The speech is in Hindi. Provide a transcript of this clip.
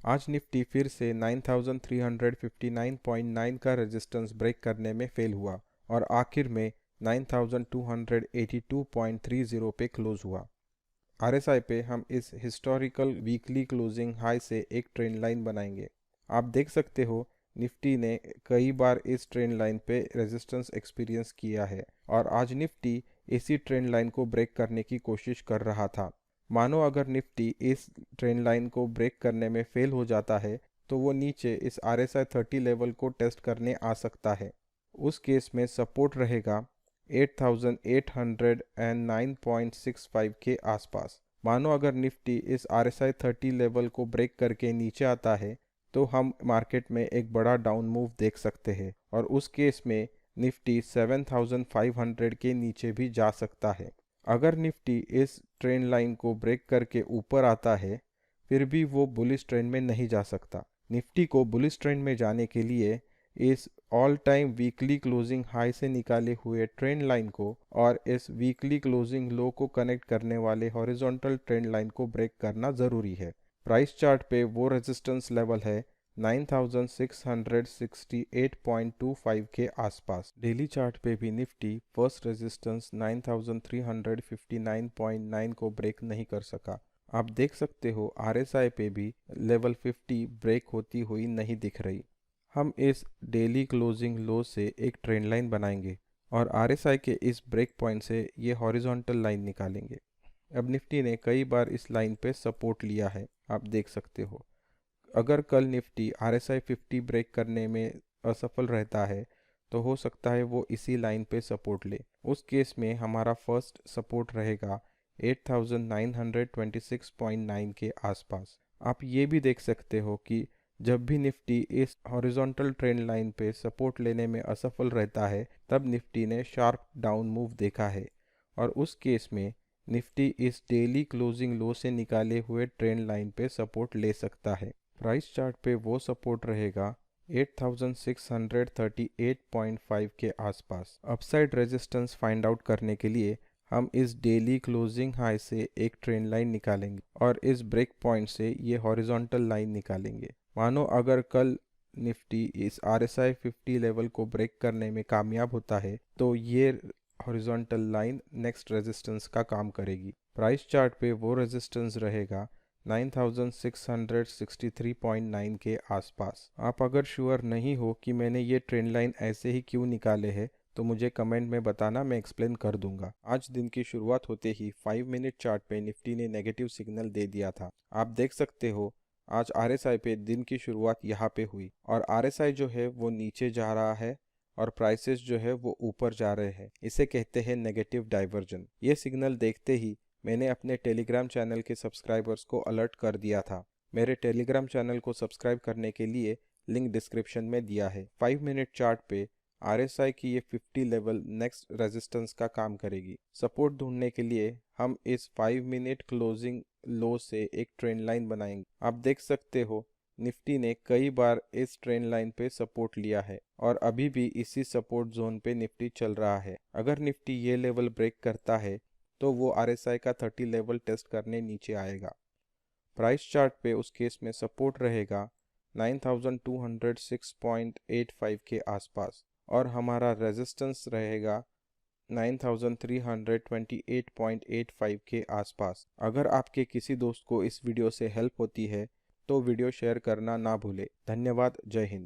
आज निफ्टी फिर से 9359.9 का रेजिस्टेंस ब्रेक करने में फेल हुआ और आखिर में 9282.30 पे क्लोज हुआ। आरएसआई पे हम इस हिस्टोरिकल वीकली क्लोजिंग हाई से एक ट्रेंड लाइन बनाएंगे। आप देख सकते हो निफ्टी ने कई बार इस ट्रेंड लाइन पे रेजिस्टेंस एक्सपीरियंस किया है और आज निफ्टी इसी ट्रेंड लाइन को ब्रेक करने की कोशिश कर रहा था। मानो अगर निफ्टी इस ट्रेंड लाइन को ब्रेक करने में फेल हो जाता है तो वो नीचे इस RSI 30 लेवल को टेस्ट करने आ सकता है। उस केस में सपोर्ट रहेगा 8809.65 के आसपास। मानो अगर निफ्टी इस RSI 30 लेवल को ब्रेक करके नीचे आता है तो हम मार्केट में एक बड़ा डाउन मूव देख सकते हैं और उस केस में निफ्टी 7500 के नीचे भी जा सकता है। अगर निफ्टी इस ट्रेंड लाइन को ब्रेक करके ऊपर आता है फिर भी वो बुलिश ट्रेंड में नहीं जा सकता। निफ्टी को बुलिश ट्रेंड में जाने के लिए इस all time weekly closing high से निकाले हुए ट्रेंड लाइन को और इस वीकली क्लोजिंग लो को कनेक्ट करने वाले हॉरिजॉन्टल ट्रेंड लाइन को ब्रेक करना ज़रूरी है। प्राइस चार्ट पे वो रेजिस्टेंस लेवल है 9668.25 के आसपास। डेली चार्ट पे भी निफ्टी फर्स्ट रेजिस्टेंस 9359.9 को ब्रेक नहीं कर सका। आप देख सकते हो RSI पे भी लेवल 50 ब्रेक होती हुई नहीं दिख रही। हम इस डेली क्लोजिंग लो से एक ट्रेंड लाइन बनाएंगे और RSI के इस ब्रेक पॉइंट से ये हॉरिजॉन्टल लाइन निकालेंगे। अब निफ्टी ने कई बार इस लाइन पे सपोर्ट लिया है, आप देख सकते हो। अगर कल निफ्टी RSI 50 ब्रेक करने में असफल रहता है तो हो सकता है वो इसी लाइन पे सपोर्ट ले। उस केस में हमारा फर्स्ट सपोर्ट रहेगा 8926.9 के आसपास। आप ये भी देख सकते हो कि जब भी निफ्टी इस हॉरिजॉन्टल ट्रेंड लाइन पे सपोर्ट लेने में असफल रहता है तब निफ्टी ने शार्प डाउन मूव देखा है और उस केस में निफ्टी इस डेली क्लोजिंग लो से निकाले हुए ट्रेंड लाइन पे सपोर्ट ले सकता है। प्राइस चार्ट पे वो सपोर्ट रहेगा 8638.5 के आसपास। अपसाइड रेजिस्टेंस फाइंड आउट करने के लिए हम इस डेली क्लोजिंग हाई से एक ट्रेंड लाइन निकालेंगे और इस ब्रेक पॉइंट से ये हॉरिजॉन्टल लाइन निकालेंगे। मानो अगर कल निफ्टी इस RSI 50 लेवल को ब्रेक करने में कामयाब होता है तो ये हॉरिजॉन्टल लाइन नेक्स्ट रेजिस्टेंस का काम करेगी। प्राइस चार्ट पे वो रेजिस्टेंस रहेगा 9663.9 के आसपास। आप अगर श्योर नहीं हो कि मैंने ये ट्रेंड लाइन ऐसे ही क्यों निकाले है तो मुझे कमेंट में बताना, मैं एक्सप्लेन कर दूंगा। आज दिन की शुरुआत होते ही 5 मिनट चार्ट पे निफ्टी ने नेगेटिव सिग्नल दे दिया था। आप देख सकते हो आज RSI पे दिन की शुरुआत यहाँ पे हुई और RSI जो है वो नीचे जा रहा है और प्राइसेस जो है वो ऊपर जा रहे हैं। इसे कहते हैं नेगेटिव डाइवर्जन। ये सिग्नल देखते ही मैंने अपने टेलीग्राम चैनल के सब्सक्राइबर्स को अलर्ट कर दिया था। मेरे टेलीग्राम चैनल को सब्सक्राइब करने के लिए लिंक डिस्क्रिप्शन में दिया है। 5 मिनट चार्ट पे RSI की ये 50 लेवल नेक्स्ट रेजिस्टेंस का काम करेगी। सपोर्ट ढूंढने के लिए हम इस 5 मिनट क्लोजिंग लो से एक ट्रेंड लाइन बनाएंगे। आप देख सकते हो निफ्टी ने कई बार इस ट्रेंड लाइन पे सपोर्ट लिया है और अभी भी इसी सपोर्ट जोन पे निफ्टी चल रहा है। अगर निफ्टी ये लेवल ब्रेक करता है तो वो RSI का 30 लेवल टेस्ट करने नीचे आएगा। प्राइस चार्ट पे उस केस में सपोर्ट रहेगा 9206.85 के आसपास और हमारा रेजिस्टेंस रहेगा 9328.85 के आसपास। अगर आपके किसी दोस्त को इस वीडियो से हेल्प होती है तो वीडियो शेयर करना ना भूले। धन्यवाद। जय हिंद।